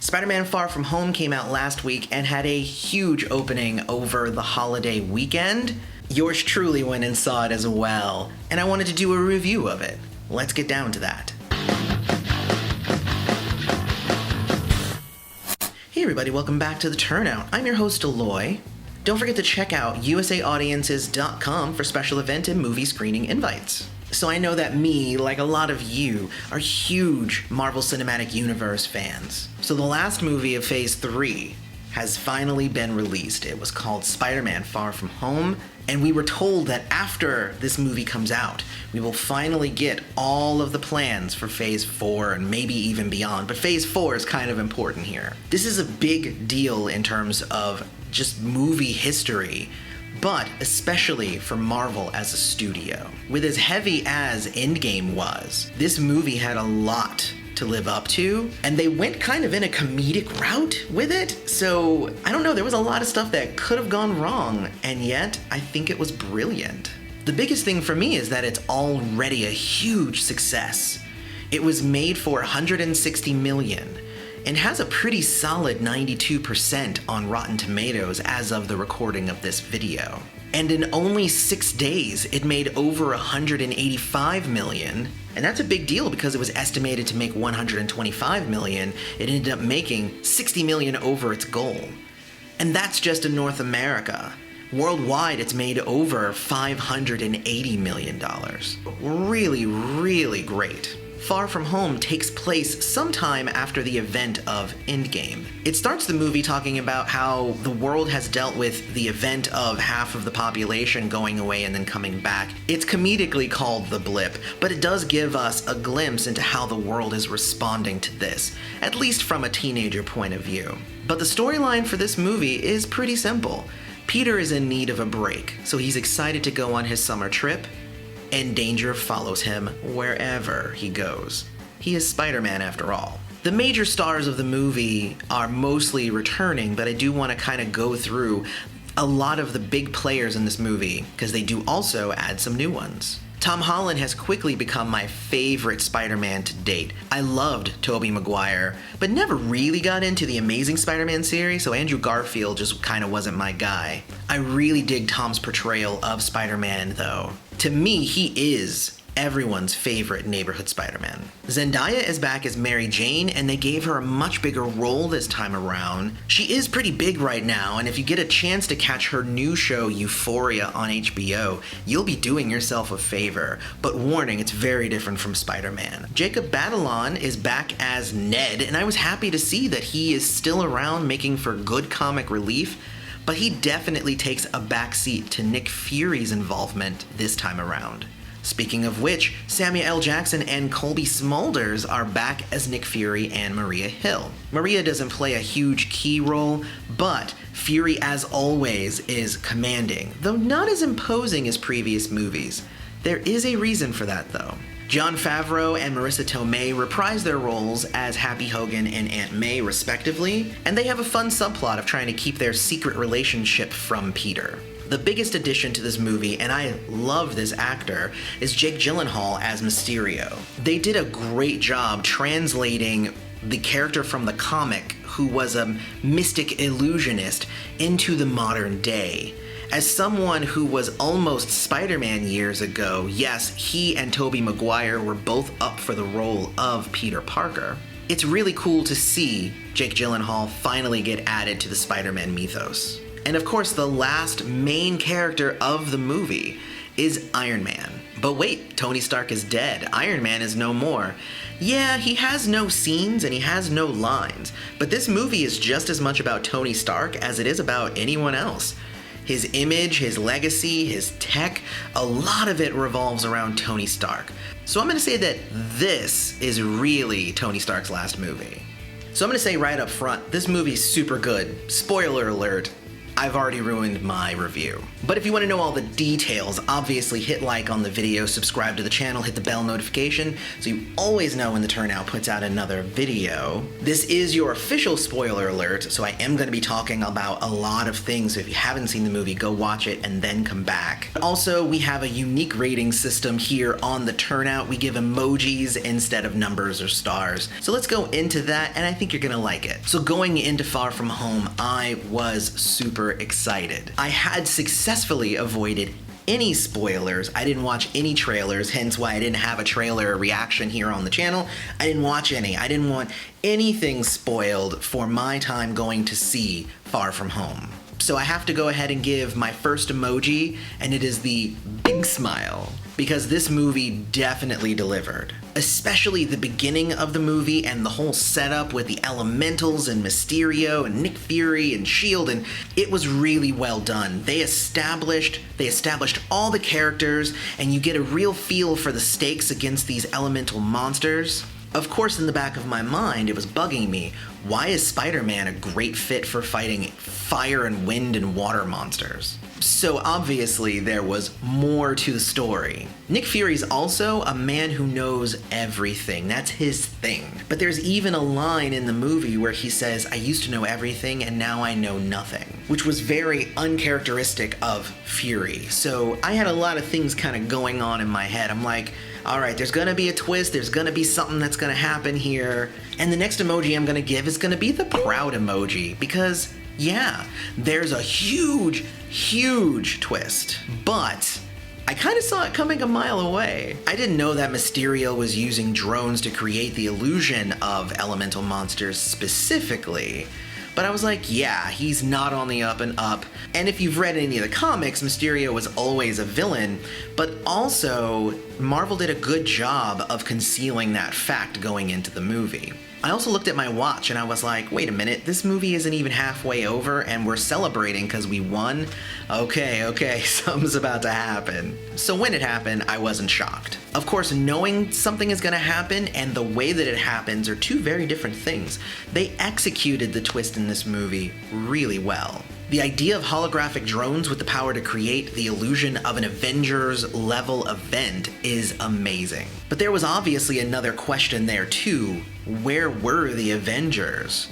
Spider-Man Far From Home came out last week and had a huge opening over the holiday weekend. Yours truly went and saw it as well, and I wanted to do a review of it. Let's get down to that. Hey everybody, welcome back to the Turnout. I'm your host, Aloy. Don't forget to check out usaaudiences.com for special event and movie screening invites. So I know that me, like a lot of you, are huge Marvel Cinematic Universe fans. So the last movie of Phase 3 has finally been released. It was called Spider-Man Far From Home, and we were told that after this movie comes out, we will finally get all of the plans for Phase 4 and maybe even beyond, but Phase 4 is kind of important here. This is a big deal in terms of just movie history, but especially for Marvel as a studio. With as heavy as Endgame was, this movie had a lot to live up to, and they went kind of in a comedic route with it, so I don't know, there was a lot of stuff that could have gone wrong, and yet I think it was brilliant. The biggest thing for me is that it's already a huge success. It was made for $160 million, and has a pretty solid 92% on Rotten Tomatoes as of the recording of this video. And in only 6 days, it made over $185 million, and that's a big deal because it was estimated to make $125 million. It ended up making $60 million over its goal. And that's just in North America. Worldwide, it's made over $580 million. Really, really great. Far From Home takes place sometime after the event of Endgame. It starts the movie talking about how the world has dealt with the event of half of the population going away and then coming back. It's comedically called The Blip, but it does give us a glimpse into how the world is responding to this, at least from a teenager point of view. But the storyline for this movie is pretty simple. Peter is in need of a break, so he's excited to go on his summer trip, and danger follows him wherever he goes. He is Spider-Man after all. The major stars of the movie are mostly returning, but I do want to kind of go through a lot of the big players in this movie, because they do also add some new ones. Tom Holland has quickly become my favorite Spider-Man to date. I loved Tobey Maguire, but never really got into the Amazing Spider-Man series, so Andrew Garfield just kind of wasn't my guy. I really dig Tom's portrayal of Spider-Man, though. To me, he is everyone's favorite neighborhood Spider-Man. Zendaya is back as Mary Jane, and they gave her a much bigger role this time around. She is pretty big right now, and if you get a chance to catch her new show Euphoria on HBO, you'll be doing yourself a favor. But warning, it's very different from Spider-Man. Jacob Batalon is back as Ned, and I was happy to see that he is still around making for good comic relief, but he definitely takes a backseat to Nick Fury's involvement this time around. Speaking of which, Samuel L. Jackson and Colby Smulders are back as Nick Fury and Maria Hill. Maria doesn't play a huge key role, but Fury, as always, is commanding, though not as imposing as previous movies. There is a reason for that, though. Jon Favreau and Marissa Tomei reprise their roles as Happy Hogan and Aunt May, respectively, and they have a fun subplot of trying to keep their secret relationship from Peter. The biggest addition to this movie, and I love this actor, is Jake Gyllenhaal as Mysterio. They did a great job translating the character from the comic, who was a mystic illusionist, into the modern day. As someone who was almost Spider-Man years ago, yes, he and Tobey Maguire were both up for the role of Peter Parker. It's really cool to see Jake Gyllenhaal finally get added to the Spider-Man mythos. And of course, the last main character of the movie is Iron Man. But wait, Tony Stark is dead. Iron Man is no more. Yeah, he has no scenes and he has no lines, but this movie is just as much about Tony Stark as it is about anyone else. His image, his legacy, his tech, a lot of it revolves around Tony Stark. So I'm going to say that this is really Tony Stark's last movie. So I'm going to say right up front, this movie's super good. Spoiler alert. I've already ruined my review. But if you want to know all the details, obviously hit like on the video, subscribe to the channel, hit the bell notification so you always know when the Turnout puts out another video. This is your official spoiler alert, so I am going to be talking about a lot of things. So if you haven't seen the movie, go watch it and then come back. Also, we have a unique rating system here on the Turnout. We give emojis instead of numbers or stars. So let's go into that, and I think you're going to like it. So going into Far From Home, I was super excited. I had successfully avoided any spoilers. I didn't watch any trailers, hence why I didn't have a trailer reaction here on the channel. I didn't watch any. I didn't want anything spoiled for my time going to see Far From Home. So I have to go ahead and give my first emoji, and it is the big smile, because this movie definitely delivered. Especially the beginning of the movie and the whole setup with the elementals and Mysterio and Nick Fury and S.H.I.E.L.D., and it was really well done. They established all the characters, and you get a real feel for the stakes against these elemental monsters. Of course, in the back of my mind, it was bugging me. Why is Spider-Man a great fit for fighting fire and wind and water monsters? So obviously there was more to the story. Nick Fury's also a man who knows everything. That's his thing. But there's even a line in the movie where he says, "I used to know everything and now I know nothing," which was very uncharacteristic of Fury. So I had a lot of things kind of going on in my head. I'm like, all right, there's gonna be a twist, there's gonna be something that's gonna happen here. And the next emoji I'm gonna give is gonna be the proud emoji, because yeah, there's a huge, huge twist. But I kind of saw it coming a mile away. I didn't know that Mysterio was using drones to create the illusion of elemental monsters specifically. But I was like, yeah, he's not on the up and up. And if you've read any of the comics, Mysterio was always a villain, but also Marvel did a good job of concealing that fact going into the movie. I also looked at my watch and I was like, wait a minute, this movie isn't even halfway over and we're celebrating because we won? Okay, something's about to happen. So when it happened, I wasn't shocked. Of course, knowing something is gonna happen and the way that it happens are two very different things. They executed the twist in this movie really well. The idea of holographic drones with the power to create the illusion of an Avengers level event is amazing. But there was obviously another question there too. Where were the Avengers?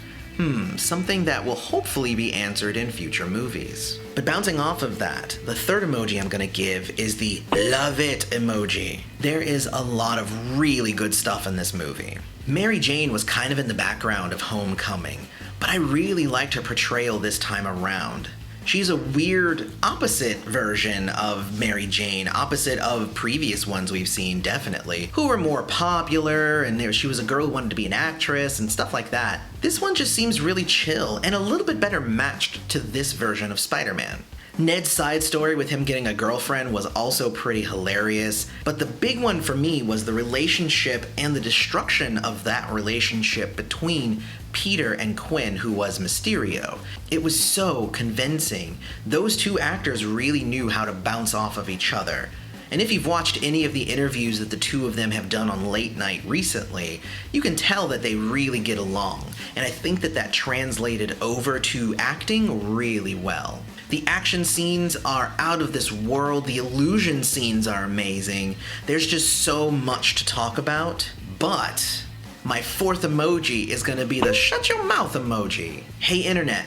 Something that will hopefully be answered in future movies. But bouncing off of that, the third emoji I'm gonna give is the love it emoji. There is a lot of really good stuff in this movie. Mary Jane was kind of in the background of Homecoming, but I really liked her portrayal this time around. She's a weird opposite version of Mary Jane, opposite of previous ones we've seen, definitely, who were more popular, and she was a girl who wanted to be an actress and stuff like that. This one just seems really chill and a little bit better matched to this version of Spider-Man. Ned's side story with him getting a girlfriend was also pretty hilarious, but the big one for me was the relationship and the destruction of that relationship between Peter and Quinn, who was Mysterio. It was so convincing. Those two actors really knew how to bounce off of each other. And if you've watched any of the interviews that the two of them have done on late night recently, you can tell that they really get along. And I think that translated over to acting really well. The action scenes are out of this world. The illusion scenes are amazing. There's just so much to talk about. But my fourth emoji is gonna be the shut your mouth emoji. Hey internet,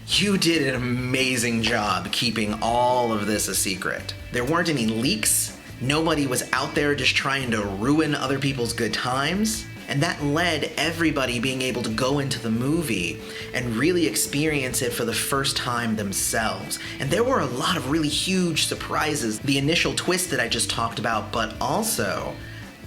you did an amazing job keeping all of this a secret. There weren't any leaks. Nobody was out there just trying to ruin other people's good times. And that led everybody being able to go into the movie and really experience it for the first time themselves. And there were a lot of really huge surprises. The initial twist that I just talked about, but also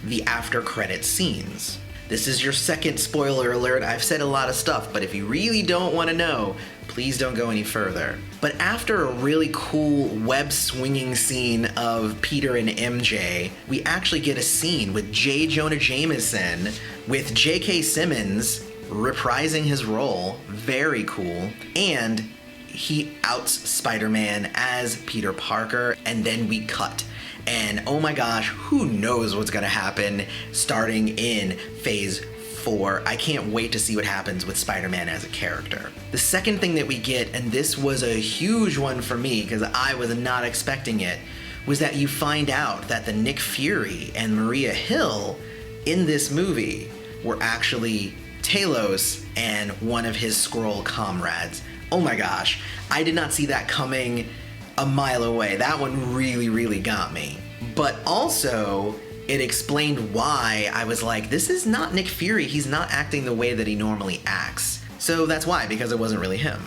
the after credit scenes. This is your second spoiler alert. I've said a lot of stuff, but if you really don't want to know, please don't go any further. But after a really cool web swinging scene of Peter and MJ, we actually get a scene with J. Jonah Jameson with J.K. Simmons reprising his role. Very cool. And he outs Spider-Man as Peter Parker, and then we cut. And oh my gosh, who knows what's gonna happen starting in phase 4, I can't wait to see what happens with Spider-Man as a character. The second thing that we get, and this was a huge one for me because I was not expecting it, was that you find out that the Nick Fury and Maria Hill in this movie were actually Talos and one of his Skrull comrades. Oh my gosh, I did not see that coming a mile away. That one really, really got me. But also, it explained why I was like, this is not Nick Fury. He's not acting the way that he normally acts. So that's why, because it wasn't really him.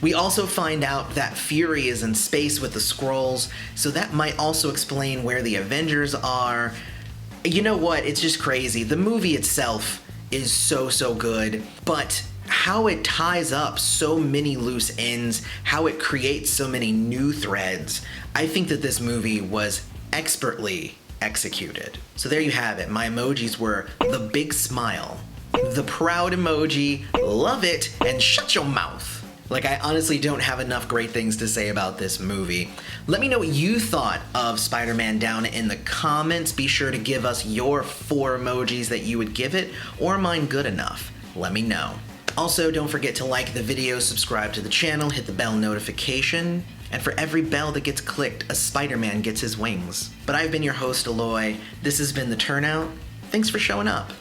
We also find out that Fury is in space with the Skrulls, so that might also explain where the Avengers are. You know what? It's just crazy. The movie itself is so good, but how it ties up so many loose ends, how it creates so many new threads, I think that this movie was expertly executed. So there you have it. My emojis were the big smile, the proud emoji, love it, and shut your mouth. Like, I honestly don't have enough great things to say about this movie. Let me know what you thought of Spider-Man down in the comments. Be sure to give us your 4 emojis that you would give it, or mine good enough. Let me know. Also, don't forget to like the video, subscribe to the channel, hit the bell notification, and for every bell that gets clicked, a Spider-Man gets his wings. But I've been your host, Aloy. This has been The Turnout. Thanks for showing up.